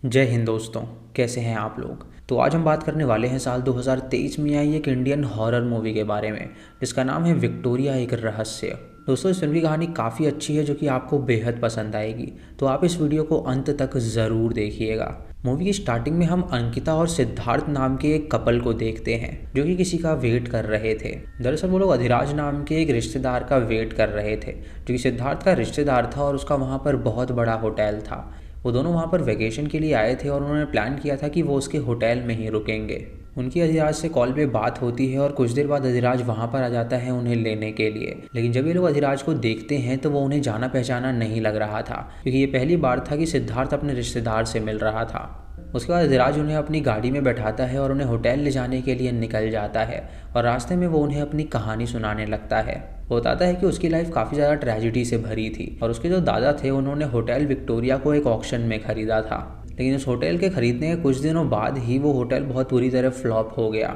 जय हिंद दोस्तों। कैसे हैं आप लोग। तो आज हम बात करने वाले हैं साल 2023 में आई एक इंडियन हॉरर मूवी के बारे में जिसका नाम है विक्टोरिया एक रहस्य। दोस्तों, इस फिल्म की कहानी काफ़ी अच्छी है जो कि आपको बेहद पसंद आएगी, तो आप इस वीडियो को अंत तक ज़रूर देखिएगा। मूवी की स्टार्टिंग में हम अंकिता और सिद्धार्थ नाम के एक कपल को देखते हैं जो कि किसी का वेट कर रहे थे। दरअसल वो लोग अधिराज नाम के एक रिश्तेदार का वेट कर रहे थे जो कि सिद्धार्थ का रिश्तेदार था और उसका वहाँ पर बहुत बड़ा होटल था। वो दोनों वहाँ पर वैकेशन के लिए आए थे और उन्होंने प्लान किया था कि वो उसके होटल में ही रुकेंगे। उनकी अधिराज से कॉल पे बात होती है और कुछ देर बाद अधिराज वहाँ पर आ जाता है उन्हें लेने के लिए। लेकिन जब ये लोग अधिराज को देखते हैं तो वो उन्हें जाना पहचाना नहीं लग रहा था, क्योंकि ये पहली बार था कि सिद्धार्थ अपने रिश्तेदार से मिल रहा था। उसके बाद अधिराज उन्हें अपनी गाड़ी में बैठाता है और उन्हें होटल ले जाने के लिए निकल जाता है और रास्ते में वो उन्हें अपनी कहानी सुनाने लगता है। वो बताता है कि उसकी लाइफ काफ़ी ज़्यादा ट्रेजिडी से भरी थी और उसके जो दादा थे उन्होंने होटल विक्टोरिया को एक ऑक्शन में ख़रीदा था। लेकिन उस होटल के ख़रीदने के कुछ दिनों बाद ही वो होटल बहुत बुरी तरह फ्लॉप हो गया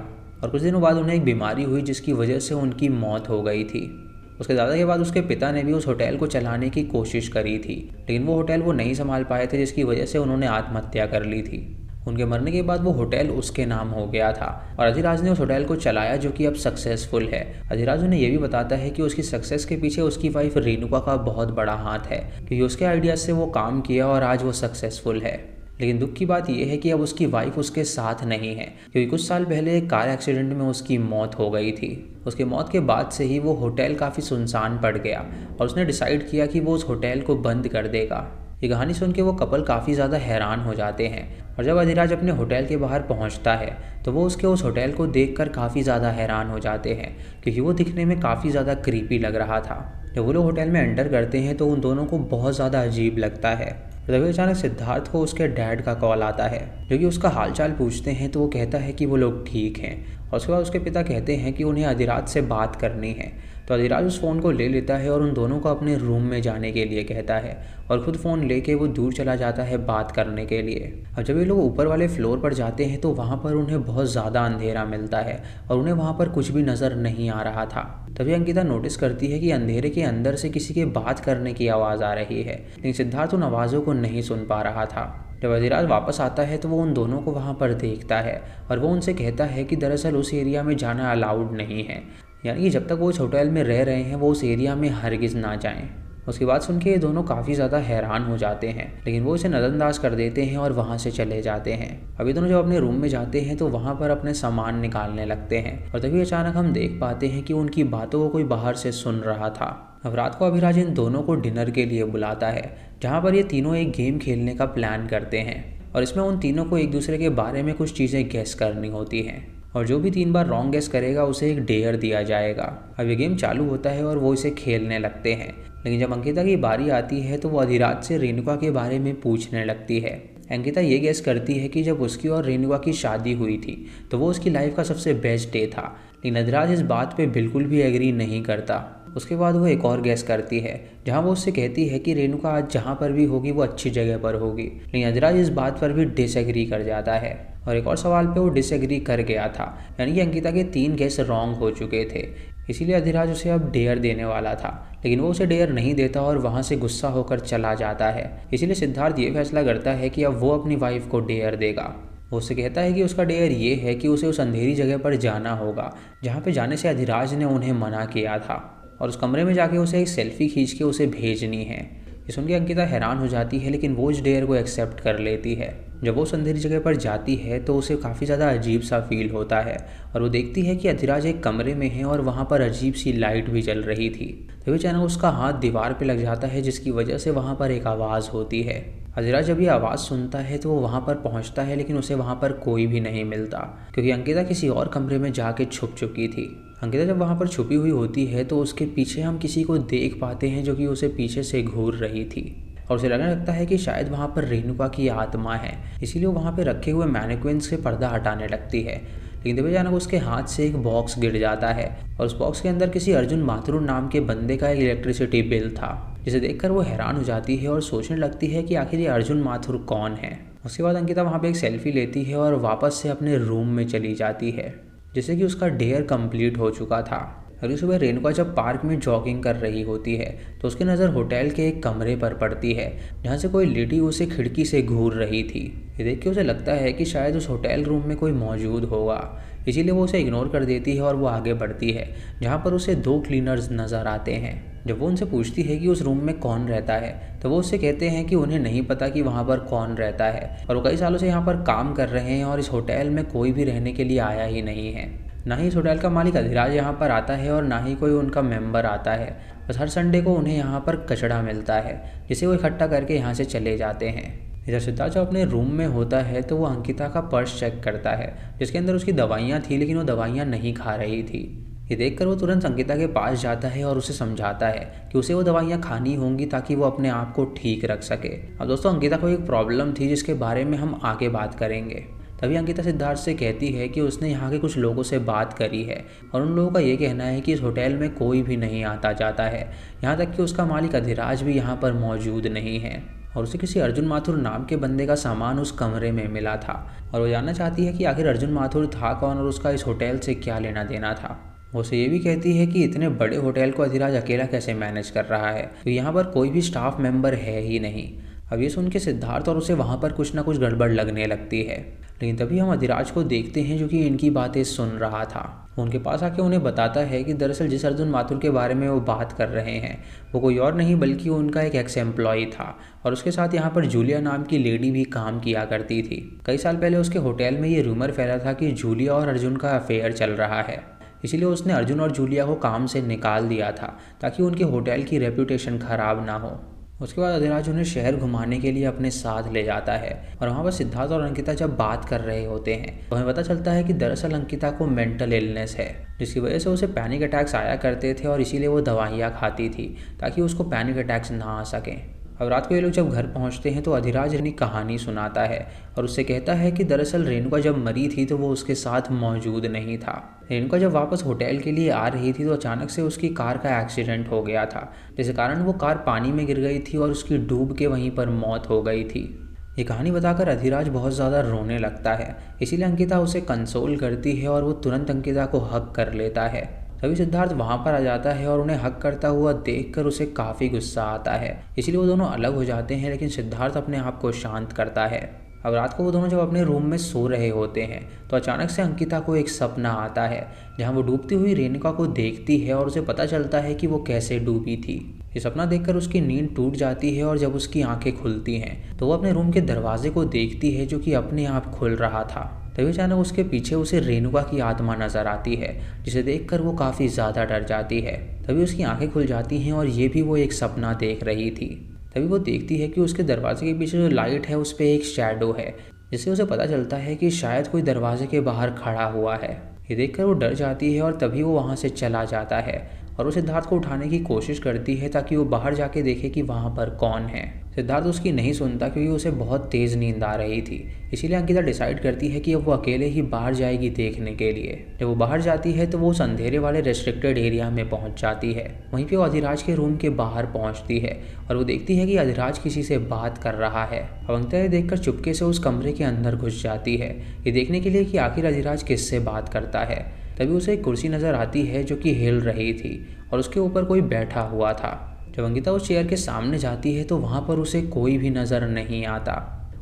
और कुछ दिनों बाद उन्हें एक बीमारी हुई जिसकी वजह से उनकी मौत हो गई थी। उसके दादा के बाद उसके पिता ने भी उस होटल को चलाने की कोशिश करी थी, लेकिन वो होटल वो नहीं संभाल पाए थे जिसकी वजह से उन्होंने आत्महत्या कर ली थी। उनके मरने के बाद वो होटल उसके नाम हो गया था और अधिराज ने उस होटल को चलाया जो कि अब सक्सेसफुल है। अधिराज उन्हें ये भी बताता है कि उसकी सक्सेस के पीछे उसकी वाइफ रेणुका का बहुत बड़ा हाथ है, क्योंकि उसके आइडियाज से वो काम किया और आज वो सक्सेसफुल है। लेकिन दुख की बात यह है कि अब उसकी वाइफ उसके साथ नहीं है, क्योंकि कुछ साल पहले एक कार एक्सीडेंट में उसकी मौत हो गई थी। उसके मौत के बाद से ही वो होटल काफ़ी सुनसान पड़ गया और उसने डिसाइड किया कि वो उस होटल को बंद कर देगा। ये कहानी सुन के वो कपल काफ़ी ज़्यादा हैरान हो जाते हैं और जब अधिराज अपने होटल के बाहर पहुंचता है तो वो उसके उस होटल को देखकर काफ़ी ज़्यादा हैरान हो जाते हैं, क्योंकि वो दिखने में काफ़ी ज़्यादा क्रीपी लग रहा था। जब वो लोग होटल में एंटर करते हैं तो उन दोनों को बहुत ज़्यादा अजीब लगता है। तभी अचानक सिद्धार्थ को उसके डैड का कॉल आता है जो कि उसका हालचाल पूछते हैं, तो वो कहता है कि वो लोग ठीक हैं और उसके बाद उसके पिता कहते हैं कि उन्हें अधिराज से बात करनी है। तो अधिराज उस फ़ोन को ले लेता है और उन दोनों को अपने रूम में जाने के लिए कहता है और ख़ुद फ़ोन लेके वो दूर चला जाता है बात करने के लिए। अब जब ये लोग ऊपर वाले फ्लोर पर जाते हैं तो वहाँ पर उन्हें बहुत ज़्यादा अंधेरा मिलता है और उन्हें वहाँ पर कुछ भी नज़र नहीं आ रहा था। तभी अंकिता नोटिस करती है कि अंधेरे के अंदर से किसी के बात करने की आवाज़ आ रही है, लेकिन सिद्धार्थ उन आवाज़ों को नहीं सुन पा रहा था। जब अधिराज वापस आता है तो वो उन दोनों को वहाँ पर देखता है और वो उनसे कहता है कि दरअसल उस एरिया में जाना अलाउड नहीं है, यानी कि जब तक वो इस होटल में रह रहे हैं वो उस एरिया में हरगिज़ ना जाएं। उसकी बात सुन के ये दोनों काफ़ी ज़्यादा हैरान हो जाते हैं, लेकिन वो इसे नज़रअंदाज कर देते हैं और वहाँ से चले जाते हैं। अभी दोनों जब अपने रूम में जाते हैं तो वहाँ पर अपने सामान निकालने लगते हैं और तभी अचानक हम देख पाते हैं कि उनकी बातों को कोई बाहर से सुन रहा था। अब रात को अभिराज इन दोनों को डिनर के लिए बुलाता है, जहाँ पर ये तीनों एक गेम खेलने का प्लान करते हैं और इसमें उन तीनों को एक दूसरे के बारे में कुछ चीज़ें गेस करनी होती हैं और जो भी 3 बार रॉन्ग गेस करेगा उसे एक डेयर दिया जाएगा। अब ये गेम चालू होता है और वो इसे खेलने लगते हैं, लेकिन जब अंकिता की बारी आती है तो वो अधिराज से रेणुका के बारे में पूछने लगती है। अंकिता ये गेस करती है कि जब उसकी और रेणुका की शादी हुई थी तो वो उसकी लाइफ का सबसे बेस्ट डे था, लेकिन अधिराज इस बात पे बिल्कुल भी एग्री नहीं करता। उसके बाद वो एक और गेस करती है जहाँ वो उससे कहती है कि रेणुका आज जहाँ पर भी होगी वो अच्छी जगह पर होगी, लेकिन अधिराज इस बात पर भी डिसएग्री कर जाता है और एक और सवाल पे वो डिसएग्री कर गया था, यानी कि अंकिता के 3 गेस रॉन्ग हो चुके थे। इसीलिए अधिराज उसे अब डेयर देने वाला था, लेकिन वो उसे डेयर नहीं देता और वहाँ से गुस्सा होकर चला जाता है। इसीलिए सिद्धार्थ ये फैसला करता है कि अब वो अपनी वाइफ को डेयर देगा। वो उससे कहता है कि उसका डेयर ये है कि उसे उस अंधेरी जगह पर जाना होगा जहाँ पे जाने से अधिराज ने उन्हें मना किया था और उस कमरे में जाके उसे एक सेल्फी खींच के उसे भेजनी है। ये सुन के अंकिता हैरान हो जाती है, लेकिन वो इस डेयर को एक्सेप्ट कर लेती है। जब वो उस अंधेरी जगह पर जाती है तो उसे काफ़ी ज़्यादा अजीब सा फील होता है और वो देखती है कि अधिराज एक कमरे में है और वहाँ पर अजीब सी लाइट भी जल रही थी। तभी अचानक उसका हाथ दीवार पे लग जाता है जिसकी वजह से वहाँ पर एक आवाज़ होती है। अधिराज जब ये आवाज़ सुनता है तो वो वहाँ पर पहुँचता है, लेकिन उसे वहाँ पर कोई भी नहीं मिलता, क्योंकि अंकिता किसी और कमरे में जाके छुप चुकी थी। अंकिता जब वहाँ पर छुपी हुई होती है तो उसके पीछे हम किसी को देख पाते हैं जो कि उसे पीछे से घूर रही थी और उसे लगने लगता है कि शायद वहाँ पर रेणुका की आत्मा है, इसीलिए वो वहाँ पर रखे हुए मैनिक्विन से पर्दा हटाने लगती है। लेकिन तभी अचानक उसके हाथ से एक बॉक्स गिर जाता है और उस बॉक्स के अंदर किसी अर्जुन माथुर नाम के बंदे का एक इलेक्ट्रिसिटी बिल था, जिसे देखकर वो हैरान हो जाती है और सोचने लगती है कि आखिर ये अर्जुन माथुर कौन है। उसके बाद अंकिता वहाँ पे एक सेल्फी लेती है और वापस से अपने रूम में चली जाती है, जिससे कि उसका डेयर कंप्लीट हो चुका था। अगली सुबह रेणुका जब पार्क में जॉगिंग कर रही होती है तो उसकी नज़र होटल के एक कमरे पर पड़ती है जहाँ से कोई लेडी उसे खिड़की से घूर रही थी। ये देख के उसे लगता है कि शायद उस होटल रूम में कोई मौजूद होगा, इसीलिए वो उसे इग्नोर कर देती है और वो आगे बढ़ती है जहाँ पर उसे 2 क्लीनर्स नज़र आते हैं। जब वो उनसे पूछती है कि उस रूम में कौन रहता है तो वो उससे कहते हैं कि उन्हें नहीं पता कि वहाँ पर कौन रहता है और वो कई सालों से यहाँ पर काम कर रहे हैं और इस होटल में कोई भी रहने के लिए आया ही नहीं है। ना ही इस होटल का मालिक अधिराज यहाँ पर आता है और ना ही कोई उनका मेंबर आता है। बस हर संडे को उन्हें यहाँ पर कचड़ा मिलता है जिसे वो इकट्ठा करके यहाँ से चले जाते हैं। इधर सिद्धार्थ जब अपने रूम में होता है तो वो अंकिता का पर्स चेक करता है जिसके अंदर उसकी दवाइयाँ थी, लेकिन वो दवाइयाँ नहीं खा रही थी। ये देखकर वो तुरंत अंकिता के पास जाता है और उसे समझाता है कि उसे वो दवाइयाँ खानी होंगी ताकि वो अपने आप को ठीक रख सके। अब दोस्तों अंकिता को एक प्रॉब्लम थी जिसके बारे में हम आगे बात करेंगे। तभी अंकिता सिद्धार्थ से कहती है कि उसने यहाँ के कुछ लोगों से बात करी है और उन लोगों का ये कहना है कि इस होटल में कोई भी नहीं आता जाता है, यहाँ तक कि उसका मालिक अधिराज भी यहाँ पर मौजूद नहीं है और उसे किसी अर्जुन माथुर नाम के बंदे का सामान उस कमरे में मिला था और वो जानना चाहती है कि आखिर अर्जुन माथुर था कौन और उसका इस होटल से क्या लेना देना था। वो उसे ये भी कहती है कि इतने बड़े होटल को अधिराज अकेला कैसे मैनेज कर रहा है, तो यहाँ पर कोई भी स्टाफ मेंबर है ही नहीं। अब ये सुन के सिद्धार्थ और उसे वहाँ पर कुछ ना कुछ गड़बड़ लगने लगती है, लेकिन तभी हम अधिराज को देखते हैं जो कि इनकी बातें सुन रहा था। वो उनके पास आके उन्हें बताता है कि दरअसल जिस अर्जुन माथुर के बारे में वो बात कर रहे हैं वो कोई और नहीं बल्कि उनका एक एक्स एम्प्लॉय था और उसके साथ यहाँ पर जूलिया नाम की लेडी भी काम किया करती थी। कई साल पहले उसके होटल में ये रूमर फैला था कि जूलिया और अर्जुन का अफेयर चल रहा है, इसीलिए उसने अर्जुन और जूलिया को काम से निकाल दिया था ताकि उनके होटल की रेपुटेशन खराब ना हो। उसके बाद अधिराज उन्हें शहर घुमाने के लिए अपने साथ ले जाता है और वहाँ पर सिद्धार्थ और अंकिता जब बात कर रहे होते हैं तो हमें पता चलता है कि दरअसल अंकिता को मेंटल इलनेस है जिसकी वजह से उसे पैनिक अटैक्स आया करते थे और इसीलिए वो दवाइयाँ खाती थी ताकि उसको पैनिक अटैक्स ना आ सकें। अब रात को ये लोग जब घर पहुंचते हैं तो अधिराज अपनी कहानी सुनाता है और उससे कहता है कि दरअसल रेणुका जब मरी थी तो वो उसके साथ मौजूद नहीं था। रेणुका जब वापस होटल के लिए आ रही थी तो अचानक से उसकी कार का एक्सीडेंट हो गया था, जिसके कारण वो कार पानी में गिर गई थी और उसकी डूब के वहीं पर मौत हो गई थी। ये कहानी बताकर अधिराज बहुत ज़्यादा रोने लगता है, इसीलिए अंकिता उसे कंसोल करती है और वो तुरंत अंकिता को हक कर लेता है। तभी सिद्धार्थ वहाँ पर आ जाता है और उन्हें हक करता हुआ देखकर उसे काफ़ी गुस्सा आता है, इसलिए वो दोनों अलग हो जाते हैं, लेकिन सिद्धार्थ अपने आप को शांत करता है। अब रात को वो दोनों जब अपने रूम में सो रहे होते हैं तो अचानक से अंकिता को एक सपना आता है जहाँ वो डूबती हुई रेणुका को देखती है और उसे पता चलता है कि वो कैसे डूबी थी। ये सपना देखकर उसकी नींद टूट जाती है और जब उसकी आंखें खुलती हैं तो वो अपने रूम के दरवाजे को देखती है जो कि अपने आप खुल रहा था। तभी अचानक उसके पीछे उसे रेणुका की आत्मा नजर आती है जिसे देखकर वो काफ़ी ज़्यादा डर जाती है। तभी उसकी आंखें खुल जाती हैं और ये भी वो एक सपना देख रही थी। तभी वो देखती है कि उसके दरवाजे के पीछे जो लाइट है उस पर एक शैडो है, जिससे उसे पता चलता है कि शायद कोई दरवाजे के बाहर खड़ा हुआ है। ये देखकर वो डर जाती है और तभी वो वहाँ से चला जाता है और वो सिद्धार्थ को उठाने की कोशिश करती है ताकि वो बाहर जाके देखे कि वहाँ पर कौन है। सिद्धार्थ उसकी नहीं सुनता क्योंकि उसे बहुत तेज़ नींद आ रही थी, इसीलिए अंकिता डिसाइड करती है कि अब वो अकेले ही बाहर जाएगी देखने के लिए। जब वो बाहर जाती है तो वो उस अंधेरे वाले रेस्ट्रिक्टेड एरिया में पहुंच जाती है। वहीं पे वो अधिराज के रूम के बाहर पहुंचती है और वो देखती है कि अधिराज किसी से बात कर रहा है। अब अंकिता ये देखकर चुपके से उस कमरे के अंदर घुस जाती है, ये देखने के लिए कि आखिर अधिराज किससे बात करता है। तभी उसे एक कुर्सी नज़र आती है जो कि हिल रही थी और उसके ऊपर कोई बैठा हुआ था। जब अंकिता उस चेयर के सामने जाती है तो वहाँ पर उसे कोई भी नज़र नहीं आता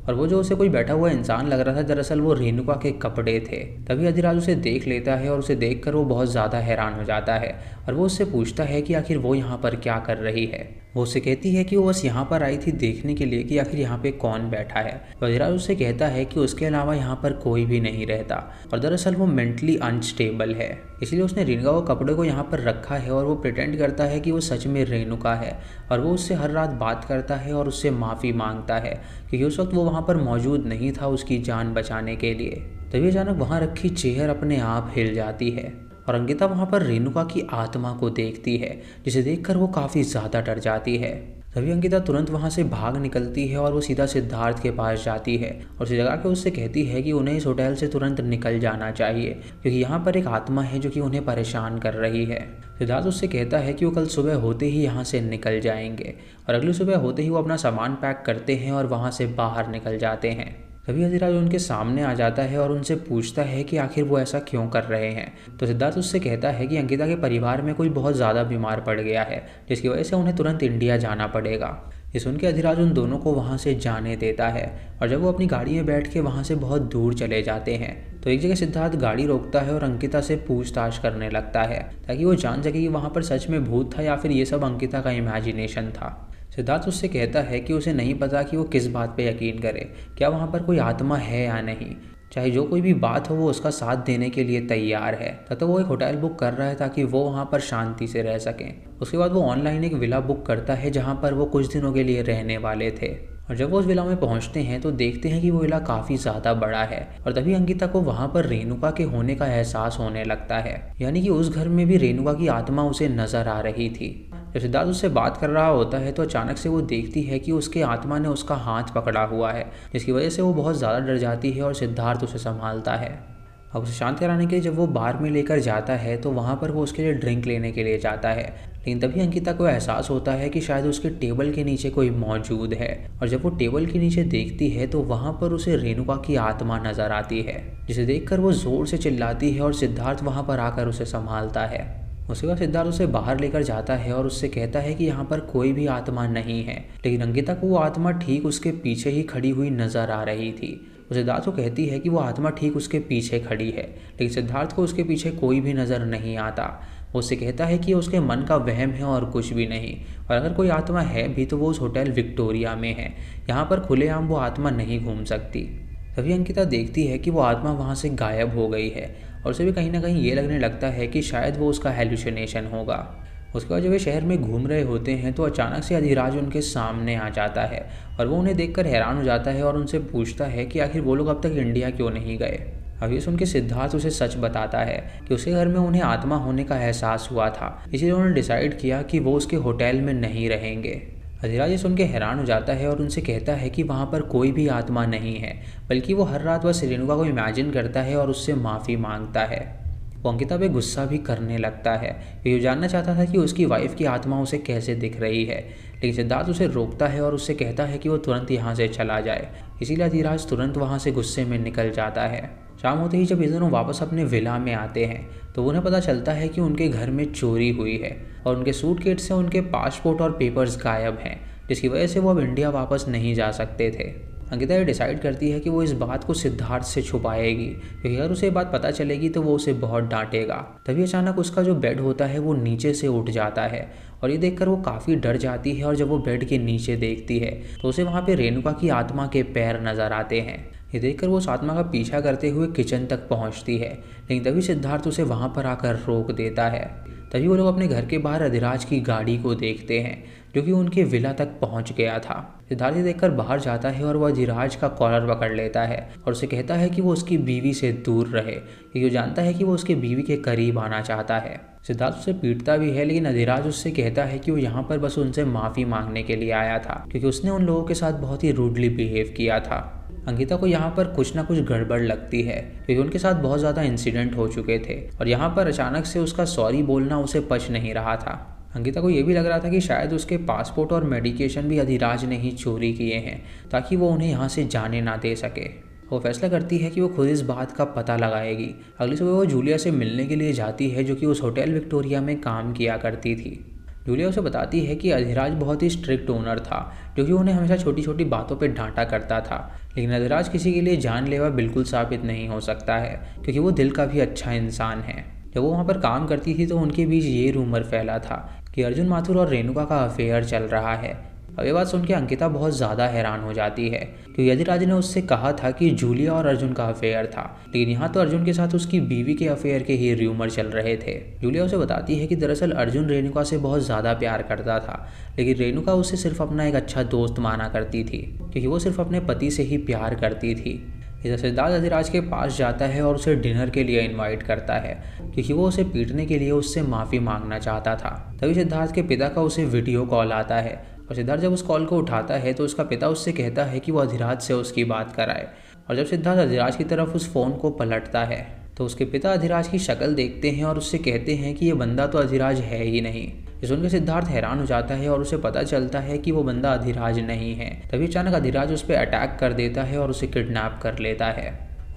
और वो जो उसे कोई बैठा हुआ इंसान लग रहा था दरअसल वो रेणुका के कपड़े थे। तभी अधिराज उसे देख लेता है और उसे देखकर वो बहुत ज़्यादा हैरान हो जाता है और वो उससे पूछता है कि आखिर वो यहाँ पर क्या कर रही है। वो उससे कहती है कि वो बस यहाँ पर आई थी देखने के लिए कि आखिर यहाँ पे कौन बैठा है। तो अधिराज उससे कहता है कि उसके अलावा यहाँ पर कोई भी नहीं रहता और दरअसल वो मेंटली अनस्टेबल है, इसलिए उसने रेणुका को कपड़े को यहाँ पर रखा है और वो प्रिटेंड करता है कि वो सच में रेणुका है और वो उससे हर रात बात करता है और उससे माफ़ी मांगता है क्योंकि उस वक्त वो वहाँ पर मौजूद नहीं था उसकी जान बचाने के लिए। तभी अचानक वहाँ रखी चेयर अपने आप हिल जाती है और अंकिता वहाँ पर रेणुका की आत्मा को देखती है, जिसे देखकर वो काफ़ी ज़्यादा डर जाती है। तभी अंकिता तुरंत वहाँ से भाग निकलती है और वो सीधा सिद्धार्थ के पास जाती है और उसे जगा के उससे कहती है कि उन्हें इस होटल से तुरंत निकल जाना चाहिए क्योंकि यहाँ पर एक आत्मा है जो कि उन्हें परेशान कर रही है। सिद्धार्थ उससे कहता है कि वो कल सुबह होते ही यहाँ से निकल जाएंगे और अगली सुबह होते ही वो अपना सामान पैक करते हैं और वहाँ से बाहर निकल जाते हैं। तभी अधिराज उनके सामने आ जाता है और उनसे पूछता है कि आखिर वो ऐसा क्यों कर रहे हैं। तो सिद्धार्थ उससे कहता है कि अंकिता के परिवार में कोई बहुत ज़्यादा बीमार पड़ गया है, जिसकी वजह से उन्हें तुरंत इंडिया जाना पड़ेगा। ये सुन के अधिराज उन दोनों को वहाँ से जाने देता है और जब वो अपनी गाड़ी में बैठ के वहाँ से बहुत दूर चले जाते हैं तो एक जगह सिद्धार्थ गाड़ी रोकता है और अंकिता से पूछताछ करने लगता है ताकि वो जान सके कि वहाँ पर सच में भूत था या फिर ये सब अंकिता का इमेजिनेशन था। सिद्धार्थ उससे कहता है कि उसे नहीं पता कि वो किस बात पे यकीन करे, क्या वहाँ पर कोई आत्मा है या नहीं। चाहे जो कोई भी बात हो वो उसका साथ देने के लिए तैयार है। तब तो वो एक होटल बुक कर रहा है ताकि वो वहाँ पर शांति से रह सकें। उसके बाद वो ऑनलाइन एक विला बुक करता है जहाँ पर वो कुछ दिनों के लिए रहने वाले थे। और जब वो उस विला में पहुंचते हैं तो देखते हैं कि वो विला काफ़ी ज़्यादा बड़ा है और तभी अंकिता को वहाँ पर रेणुका के होने का एहसास होने लगता है, यानी कि उस घर में भी रेणुका की आत्मा उसे नजर आ रही थी। जब सिद्धार्थ उससे बात कर रहा होता है तो अचानक से वो देखती है कि उसके आत्मा ने उसका हाथ पकड़ा हुआ है, जिसकी वजह से वो बहुत ज़्यादा डर जाती है और सिद्धार्थ उसे संभालता है। अब उसे शांत कराने के लिए जब वो बार में लेकर जाता है तो वहाँ पर वो उसके लिए ड्रिंक लेने के लिए जाता है, लेकिन तभी अंकिता को एहसास होता है कि शायद उसके टेबल के नीचे कोई मौजूद है। और जब वो टेबल के नीचे देखती है तो वहाँ पर उसे रेणुका की आत्मा नजर आती है, जिसे देखकर वो जोर से चिल्लाती है और सिद्धार्थ वहाँ पर आकर उसे संभालता है। उसके बाद सिद्धार्थ उसे बाहर लेकर जाता है और उससे कहता है कि यहाँ पर कोई भी आत्मा नहीं है, लेकिन अंकिता को वो आत्मा ठीक उसके पीछे ही खड़ी हुई नजर आ रही थी। वो सिद्धार्थ को कहती है कि वो आत्मा ठीक उसके पीछे खड़ी है, लेकिन सिद्धार्थ को उसके पीछे कोई भी नज़र नहीं आता। वो उससे कहता है कि उसके मन का वहम है और कुछ भी नहीं, और अगर कोई आत्मा है भी तो वो उस होटल विक्टोरिया में है, यहाँ पर खुलेआम वो आत्मा नहीं घूम सकती। तभी अंकिता देखती है कि वो आत्मा वहाँ से गायब हो गई है और उसे भी कहीं ना कहीं ये लगने लगता है कि शायद वो उसका हेलुसिनेशन होगा। उसके बाद जब वे शहर में घूम रहे होते हैं तो अचानक से अधिराज उनके सामने आ जाता है और वो उन्हें देखकर हैरान हो जाता है और उनसे पूछता है कि आखिर वो लोग अब तक इंडिया क्यों नहीं गए। अब ये सुन के सिद्धार्थ उसे सच बताता है कि उसके घर में उन्हें आत्मा होने का एहसास हुआ था, इसलिए उन्होंने डिसाइड किया कि वो उसके होटल में नहीं रहेंगे। अधिराज ये सुन के हैरान हो जाता है और उनसे कहता है कि वहाँ पर कोई भी आत्मा नहीं है, बल्कि वो हर रात बस रेणुका को इमेजिन करता है और उससे माफ़ी मांगता है। वो अंकिता पे गुस्सा भी करने लगता है, ये जानना चाहता था कि उसकी वाइफ की आत्मा उसे कैसे दिख रही है, लेकिन सिद्धार्थ उसे रोकता है और उससे कहता है कि वो तुरंत यहाँ से चला जाए। इसीलिए अधिराज तुरंत वहाँ से गुस्से में निकल जाता है। शाम होते ही जब ये दोनों वापस अपने विला में आते हैं तो उन्हें पता चलता है कि उनके घर में चोरी हुई है और उनके सूटकेस से उनके पासपोर्ट और पेपर्स गायब हैं, जिसकी वजह से वो अब इंडिया वापस नहीं जा सकते थे। अंकिता ये डिसाइड करती है कि वो इस बात को सिद्धार्थ से छुपाएगी, क्योंकि अगर उसे बात पता चलेगी तो वो उसे बहुत डांटेगा। तभी अचानक उसका जो बेड होता है वो नीचे से उठ जाता है और ये देखकर वो काफ़ी डर जाती है और जब वो बेड के नीचे देखती है तो उसे वहाँ पे रेणुका की आत्मा के पैर नजर आते हैं। ये देखकर वो उस आत्मा का पीछा करते हुए किचन तक पहुँचती है, लेकिन तभी सिद्धार्थ उसे वहाँ पर आकर रोक देता है। तभी वो लोग अपने घर के बाहर अधिराज की गाड़ी को देखते हैं जो कि उनके विला तक पहुंच गया था। सिद्धार्थ देखकर बाहर जाता है और वह अधिराज का कॉलर पकड़ लेता है और उसे कहता है कि वो उसकी बीवी से दूर रहे, क्योंकि वो जानता है कि वो उसकी बीवी के करीब आना चाहता है। सिद्धार्थ उसे पीटता भी है, लेकिन अधिराज उससे कहता है कि वो यहाँ पर बस उनसे माफ़ी मांगने के लिए आया था, क्योंकि उसने उन लोगों के साथ बहुत ही रूडली बिहेव किया था। अंकिता को यहाँ पर कुछ ना कुछ गड़बड़ लगती है, क्योंकि उनके साथ बहुत ज़्यादा इंसिडेंट हो चुके थे और यहाँ पर अचानक से उसका सॉरी बोलना उसे पच नहीं रहा था। अंकिता को ये भी लग रहा था कि शायद उसके पासपोर्ट और मेडिकेशन भी अधिराज ने ही चोरी किए हैं ताकि वो उन्हें यहाँ से जाने ना दे सके। वो फैसला करती है कि वो खुद इस बात का पता लगाएगी। अगली सुबह वो जूलिया से मिलने के लिए जाती है जो कि उस होटल विक्टोरिया में काम किया करती थी। जूलिया उसे बताती है कि अधिराज बहुत ही स्ट्रिक्ट ओनर था जो कि उन्हें हमेशा छोटी छोटी बातों पर डांटा करता था, लेकिन अधिराज किसी के लिए जानलेवा बिल्कुल साबित नहीं हो सकता है क्योंकि वो दिल का भी अच्छा इंसान है। जब वो वहाँ पर काम करती थी तो उनके बीच ये रूमर फैला था कि अर्जुन माथुर और रेणुका का अफेयर चल रहा है। अब ये बात सुनकर अंकिता बहुत ज़्यादा हैरान हो जाती है क्योंकि अधिराज ने उससे कहा था कि जूलिया और अर्जुन का अफेयर था, लेकिन यहाँ तो अर्जुन के साथ उसकी बीवी के अफेयर के ही रूमर चल रहे थे। जूलिया उसे बताती है कि दरअसल अर्जुन रेणुका से बहुत ज़्यादा प्यार करता था, लेकिन रेणुका उसे सिर्फ अपना एक अच्छा दोस्त माना करती थी क्योंकि वो सिर्फ अपने पति से ही प्यार करती थी। इधर सिद्धार्थ अधिराज के पास जाता है और उसे डिनर के लिए इनवाइट करता है क्योंकि वो उसे पीटने के लिए उससे माफ़ी मांगना चाहता था। तभी सिद्धार्थ के पिता का उसे वीडियो कॉल आता है और सिद्धार्थ जब उस कॉल को उठाता है तो उसका पिता उससे कहता है कि वो अधिराज से उसकी बात कराए। और जब सिद्धार्थ अधिराज की तरफ उस फ़ोन को पलटता है तो उसके पिता अधिराज की शक्ल देखते हैं और उससे कहते हैं कि ये बंदा तो अधिराज है ही नहीं। ये सुनकर सिद्धार्थ हैरान हो जाता है और उसे पता चलता है कि वो बंदा अधिराज नहीं है। तभी अचानक अधिराज उस पर अटैक कर देता है और उसे किडनैप कर लेता है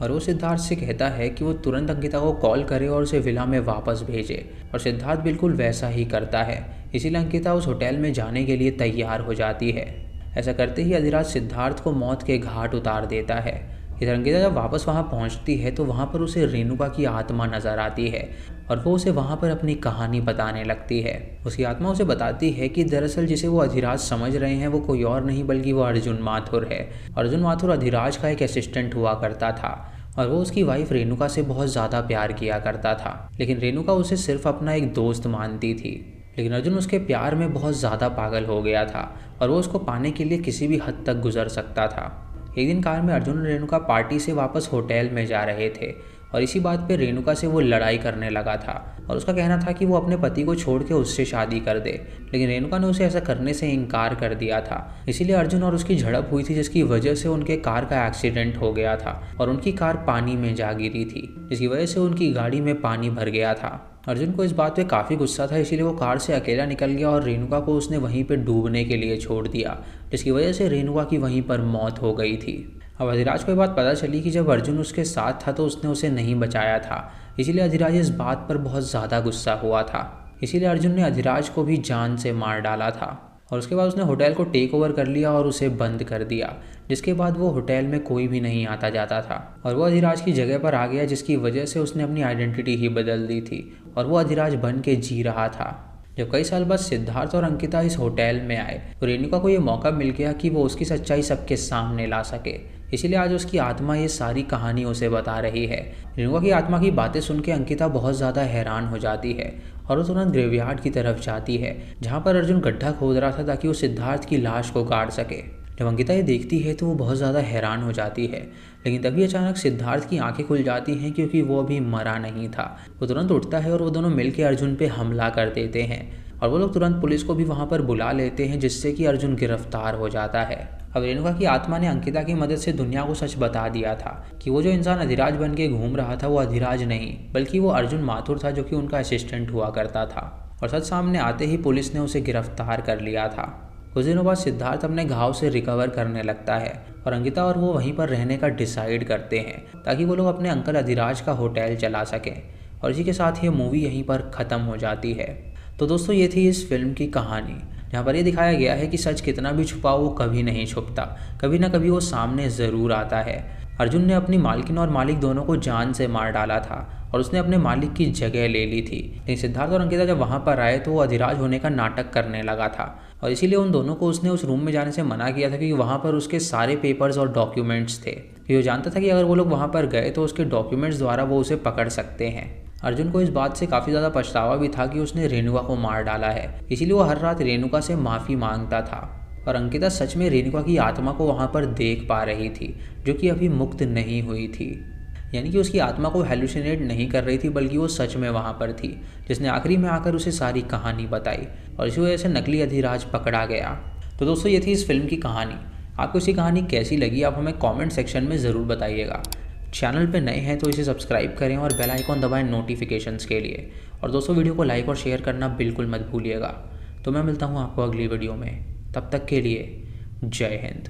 और वो सिद्धार्थ से कहता है कि वो तुरंत अंकिता को कॉल करे और उसे विला में वापस भेजे। और सिद्धार्थ बिल्कुल वैसा ही करता है। इसीलिए अंकिता उस होटल में जाने के लिए तैयार हो जाती है। ऐसा करते ही अधिराज सिद्धार्थ को मौत के घाट उतार देता है। इधर अंकिता जब वापस वहाँ पहुँचती है तो वहाँ पर उसे रेणुका की आत्मा नजर आती है और वो उसे वहाँ पर अपनी कहानी बताने लगती है। उसकी आत्मा उसे बताती है कि दरअसल जिसे वो अधिराज समझ रहे हैं वो कोई और नहीं बल्कि वो अर्जुन माथुर है। अर्जुन माथुर अधिराज का एक असिस्टेंट हुआ करता था और वो उसकी वाइफ रेणुका से बहुत ज़्यादा प्यार किया करता था, लेकिन रेणुका उसे सिर्फ अपना एक दोस्त मानती थी। लेकिन अर्जुन उसके प्यार में बहुत ज़्यादा पागल हो गया था और वो उसको पाने के लिए किसी भी हद तक गुजर सकता था। एक दिन कार में अर्जुन और रेणुका पार्टी से वापस होटल में जा रहे थे और इसी बात पे रेणुका से वो लड़ाई करने लगा था और उसका कहना था कि वो अपने पति को छोड़ के उससे शादी कर दे, लेकिन रेणुका ने उसे ऐसा करने से इनकार कर दिया था। इसीलिए अर्जुन और उसकी झड़प हुई थी, जिसकी वजह से उनके कार का एक्सीडेंट हो गया था और उनकी कार पानी में जा गिरी थी, जिसकी वजह से उनकी गाड़ी में पानी भर गया था। अर्जुन को इस बात पे काफ़ी गुस्सा था, इसीलिए वो कार से अकेला निकल गया और रेणुका को उसने वहीं पे डूबने के लिए छोड़ दिया, जिसकी वजह से रेणुका की वहीं पर मौत हो गई थी। अब अधिराज को ये बात पता चली कि जब अर्जुन उसके साथ था तो उसने उसे नहीं बचाया था, इसीलिए अधिराज इस बात पर बहुत ज़्यादा गुस्सा हुआ था। इसीलिए अर्जुन ने अधिराज को भी जान से मार डाला था और उसके बाद उसने होटल को टेक ओवर कर लिया और उसे बंद कर दिया, जिसके बाद वो होटल में कोई भी नहीं आता जाता था और वो अधिराज की जगह पर आ गया, जिसकी वजह से उसने अपनी आइडेंटिटी ही बदल दी थी और वो अधिराज बन के जी रहा था। जब कई साल बाद सिद्धार्थ और अंकिता इस होटल में आए तो रेणुका को ये मौका मिल गया कि वो उसकी सच्चाई सबके सामने ला सके, इसीलिए आज उसकी आत्मा ये सारी कहानी उसे बता रही है। रेणुका की आत्मा की बातें सुन के अंकिता बहुत ज़्यादा हैरान हो जाती है और वो तुरंत ग्रेवयार्ड की तरफ जाती है, जहाँ पर अर्जुन गड्ढा खोद रहा था ताकि वो सिद्धार्थ की लाश को गाड़ सके। जब अंकिता ये देखती है तो वो बहुत ज़्यादा हैरान हो जाती है, लेकिन तभी अचानक सिद्धार्थ की आंखें खुल जाती हैं क्योंकि वो अभी मरा नहीं था। वो तुरंत उठता है और वो दोनों मिलकर अर्जुन पे हमला कर देते हैं और वो लोग तुरंत पुलिस को भी वहाँ पर बुला लेते हैं, जिससे कि अर्जुन गिरफ्तार हो जाता है। अब रेणुका की आत्मा ने अंकिता की मदद से दुनिया को सच बता दिया था कि वो जो इंसान अधिराज बन के घूम रहा था वो अधिराज नहीं बल्कि वो अर्जुन माथुर था, जो कि उनका असिस्टेंट हुआ करता था। और सच सामने आते ही पुलिस ने उसे गिरफ्तार कर लिया था। कुछ दिनों बाद सिद्धार्थ अपने घाव से रिकवर करने लगता है और अंकिता और वो वहीं पर रहने का डिसाइड करते हैं ताकि वो लोग अपने अंकल अधिराज का होटल चला सकें। और इसी के साथ ये मूवी यहीं पर ख़त्म हो जाती है। तो दोस्तों ये थी इस फिल्म की कहानी, जहाँ पर ये दिखाया गया है कि सच कितना भी छुपाओ वो कभी नहीं छुपता, कभी ना कभी वो सामने ज़रूर आता है। अर्जुन ने अपनी मालकिन और मालिक दोनों को जान से मार डाला था और उसने अपने मालिक की जगह ले ली थी, लेकिन सिद्धार्थ और अंकिता जब वहाँ पर आए तो वो अधिराज होने का नाटक करने लगा था और इसीलिए उन दोनों को उसने उस रूम में जाने से मना किया था क्योंकि वहाँ पर उसके सारे पेपर्स और डॉक्यूमेंट्स थे। वो जानता था कि अगर वो लोग वहाँ पर गए तो उसके डॉक्यूमेंट्स द्वारा वो उसे पकड़ सकते हैं। अर्जुन को इस बात से काफ़ी ज़्यादा पछतावा भी था कि उसने रेणुका को मार डाला है, इसीलिए वो हर रात रेणुका से माफ़ी मांगता था। और अंकिता सच में रेणुका की आत्मा को वहाँ पर देख पा रही थी, जो कि अभी मुक्त नहीं हुई थी, यानी कि उसकी आत्मा को हेलुसिनेट नहीं कर रही थी बल्कि वो सच में वहाँ पर थी, जिसने आखिरी में आकर उसे सारी कहानी बताई और इसी वजह से नकली अधिराज पकड़ा गया। तो दोस्तों ये थी इस फिल्म की कहानी। आपको इसी कहानी कैसी लगी आप हमें कमेंट सेक्शन में ज़रूर बताइएगा। चैनल पे नए हैं तो इसे सब्सक्राइब करें और बेल आइकॉन दबाएं नोटिफिकेशंस के लिए। और दोस्तों वीडियो को लाइक और शेयर करना बिल्कुल मत भूलिएगा। तो मैं मिलता हूँ आपको अगली वीडियो में, तब तक के लिए जय हिंद।